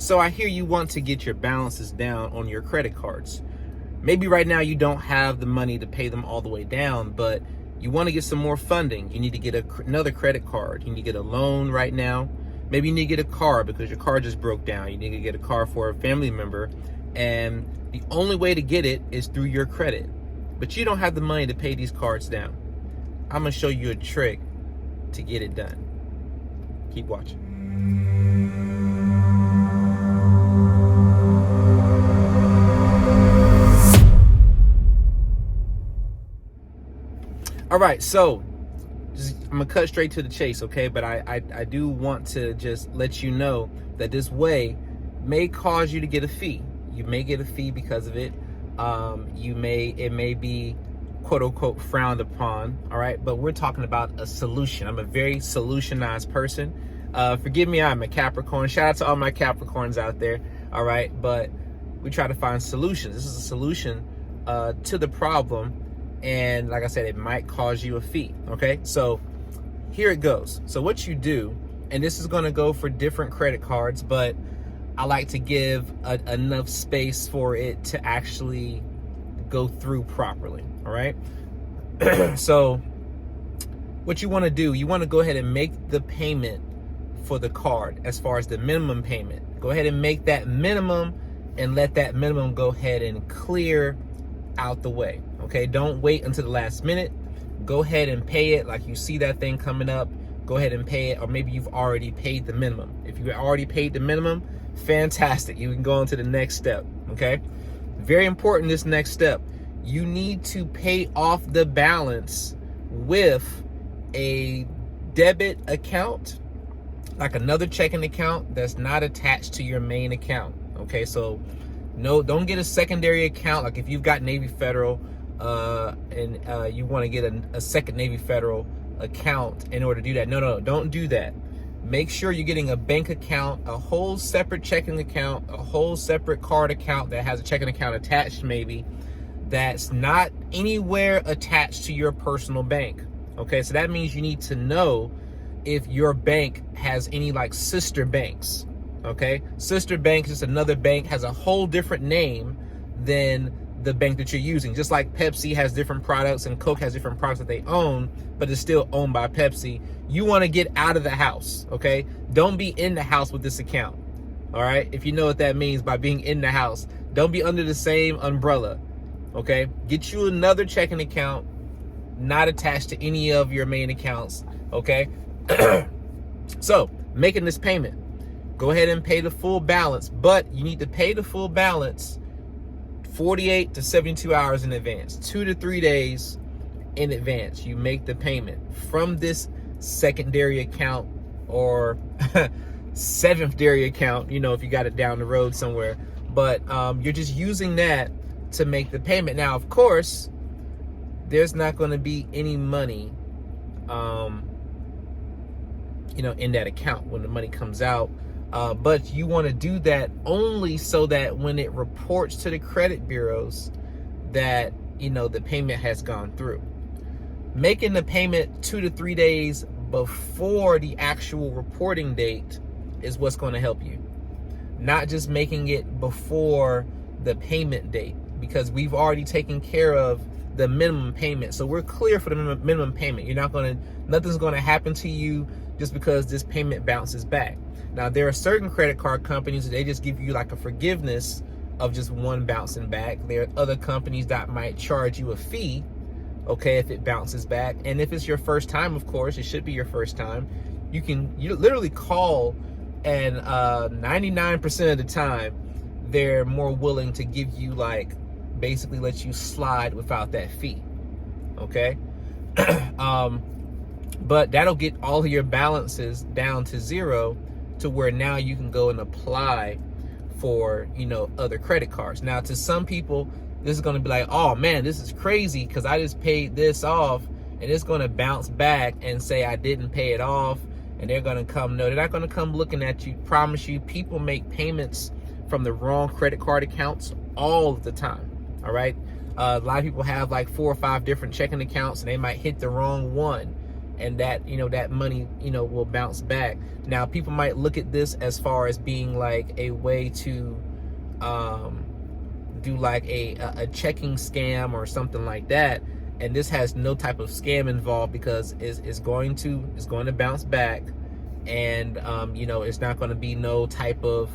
So I hear you want to get your balances down on your credit cards. Maybe right now you don't have the money to pay them all the way down, but you want to get some more funding. You need to get another credit card. You need to get a loan right now. Maybe you need to get a car because your car just broke down. You need to get a car for a family member. And the only way to get it is through your credit. But you don't have the money to pay these cards down. I'm going to show you a trick to get it done. Keep watching. All right, so I'm gonna cut straight to the chase, okay? But I do want to just let you know that this way may cause you to get a fee. You may get a fee because of it. It may be quote unquote frowned upon, all right? But we're talking about a solution. I'm a very solutionized person. Forgive me, I'm a Capricorn. Shout out to all my Capricorns out there, all right? But we try to find solutions. This is a solution to the problem. And like I said, it might cause you a fee, okay? So here it goes. So what you do, and this is gonna go for different credit cards, but I like to give enough space for it to actually go through properly, all right? So what you wanna do, you wanna go ahead and make the payment for the card as far as the minimum payment. Go ahead and make that minimum and let that minimum go ahead and clear out the way. Okay, don't wait until the last minute. Go ahead and pay it. Like you see that thing coming up, go ahead and pay it. Or maybe you've already paid the minimum. If you already paid the minimum, fantastic. You can go on to the next step, okay? Very important, this next step. You need to pay off the balance with a debit account, like another checking account that's not attached to your main account, okay? So no, don't get a secondary account. Like if you've got Navy Federal, and you want to get a second Navy Federal account in order to do that. No, don't do that. Make sure you're getting a bank account, a whole separate checking account, a whole separate card account that has a checking account attached maybe, that's not anywhere attached to your personal bank. Okay, so that means you need to know if your bank has any like sister banks. Okay, sister banks is another bank, has a whole different name than the bank that you're using. Just like Pepsi has different products and Coke has different products that they own, but it's still owned by Pepsi. You want to get out of the house, okay? Don't be in the house with this account, all right? If you know what that means by being in the house, don't be under the same umbrella, okay? Get you another checking account, not attached to any of your main accounts, okay? So, making this payment, go ahead and pay the full balance, but you need to pay the full balance 48 to 72 hours in advance, 2 to 3 days in advance. You make the payment from this secondary account or seventh dairy account, you know, if you got it down the road somewhere, but you're just using that to make the payment. Now, of course, there's not going to be any money, you know, in that account when the money comes out. But you want to do that only so that when it reports to the credit bureaus that, you know, the payment has gone through. Making the payment 2 to 3 days before the actual reporting date is what's going to help you. Not just making it before the payment date, because we've already taken care of the minimum payment. So we're clear for the minimum payment. Nothing's going to happen to you just because this payment bounces back. Now, there are certain credit card companies that they just give you like a forgiveness of just one bouncing back. There are other companies that might charge you a fee, okay, if it bounces back. And if it's your first time, of course, it should be your first time. You literally call, and 99% of the time, they're more willing to give you like, basically let you slide without that fee, okay? But that'll get all of your balances down to zero, to where now you can go and apply for, you know, other credit cards. Now, to some people, this is going to be like, oh man, this is crazy because I just paid this off, and it's going to bounce back and say I didn't pay it off, and they're going to come, no, they're not going to come looking at you. Promise you, people make payments from the wrong credit card accounts all the time, all right? A lot of people have like 4 or 5 different checking accounts, and they might hit the wrong one, and that, that money, will bounce back. Now, people might look at this as far as being like a way to do like a checking scam or something like that. And this has no type of scam involved, because it's going to bounce back, and it's not going to be no type of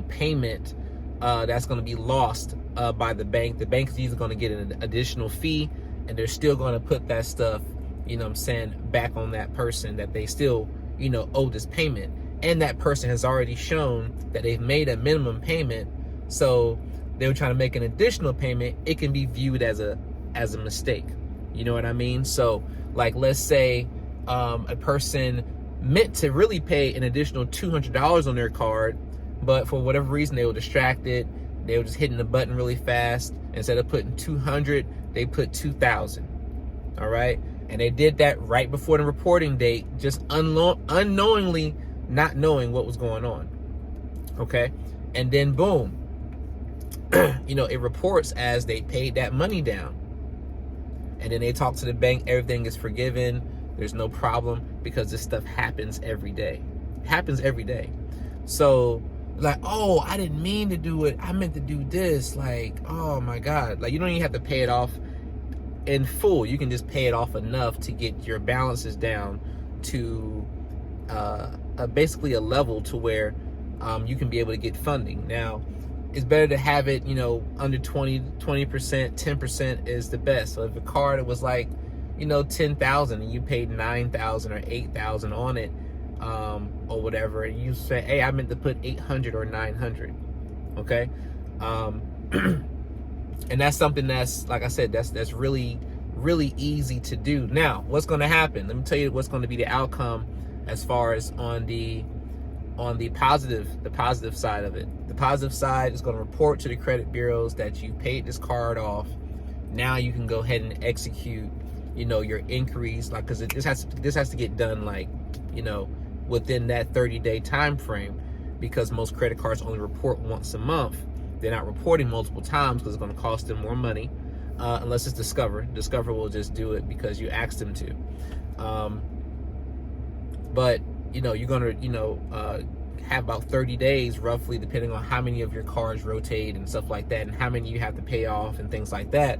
payment that's going to be lost by the bank. The bank is either going to get an additional fee, and they're still going to put that stuff, back on that person that they still, owe this payment. And that person has already shown that they've made a minimum payment. So they were trying to make an additional payment. It can be viewed as a mistake. You know what I mean? So like, let's say a person meant to really pay an additional $200 on their card, but for whatever reason they were distracted. They were just hitting the button really fast. Instead of putting 200, they put 2,000. All right, and they did that right before the reporting date, just unknowingly, not knowing what was going on. Okay, and then boom, it reports as they paid that money down, and then they talk to the bank. Everything is forgiven. There's no problem, because this stuff happens every day. It happens every day. So like, oh, I didn't mean to do it. I meant to do this. Like, oh my God. Like, you don't even have to pay it off in full. You can just pay it off enough to get your balances down to basically a level to where you can be able to get funding. Now, it's better to have it, under 20%, 10% is the best. So if a card was like, 10,000 and you paid 9,000 or 8,000 on it, or whatever, and you say, hey, I meant to put 800 or 900. Okay. And that's something that's, like I said, that's really, really easy to do. Now, what's going to happen? Let me tell you what's going to be the outcome as far as on the positive side of it. The positive side is going to report to the credit bureaus that you paid this card off. Now you can go ahead and execute, your inquiries, like, because this has to get done, like, within that 30-day time frame, because most credit cards only report once a month. They're not reporting multiple times because it's going to cost them more money, unless it's Discover. Discover will just do it because you asked them to. But you're going to have about 30 days roughly, depending on how many of your cards rotate and stuff like that, and how many you have to pay off and things like that.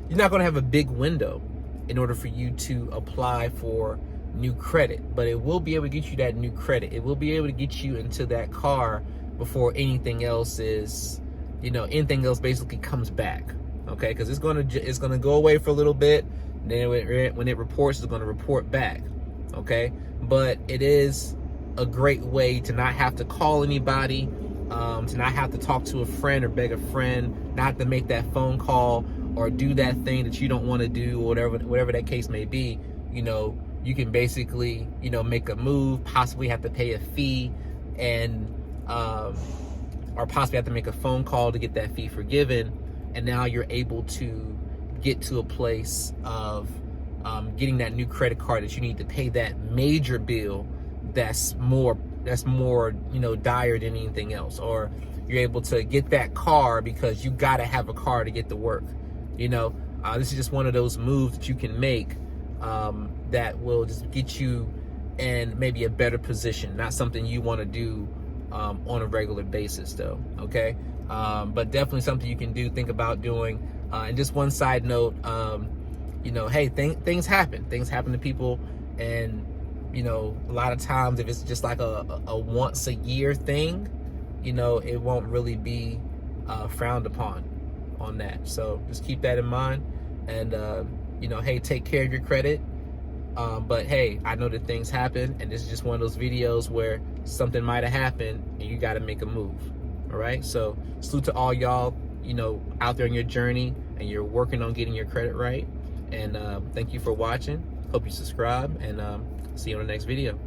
You're not going to have a big window in order for you to apply for new credit, but it will be able to get you that new credit. It will be able to get you into that car before anything else is, anything else basically comes back. Okay, because it's gonna go away for a little bit. Then when it reports, it's gonna report back. Okay, but it is a great way to not have to call anybody, to not have to talk to a friend or beg a friend, not to make that phone call or do that thing that you don't want to do, or whatever that case may be. You can basically, make a move, possibly have to pay a fee, and or possibly have to make a phone call to get that fee forgiven. And now you're able to get to a place of getting that new credit card that you need to pay that major bill that's more dire than anything else. Or you're able to get that car because you got to have a car to get to work. This is just one of those moves that you can make that will just get you in maybe a better position. Not something you want to do on a regular basis, though. Okay, but definitely something you can do, think about doing. And just one side note, hey, things happen. Things happen to people, and a lot of times if it's just like a once a year thing, it won't really be frowned upon on that. So just keep that in mind, and hey, take care of your credit. But hey, I know that things happen, and this is just one of those videos where something might have happened and you got to make a move. All right, so salute to all y'all, out there on your journey, and you're working on getting your credit right. And thank you for watching. Hope you subscribe, and see you on the next video.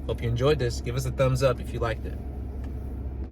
Hope you enjoyed this. Give us a thumbs up if you liked it.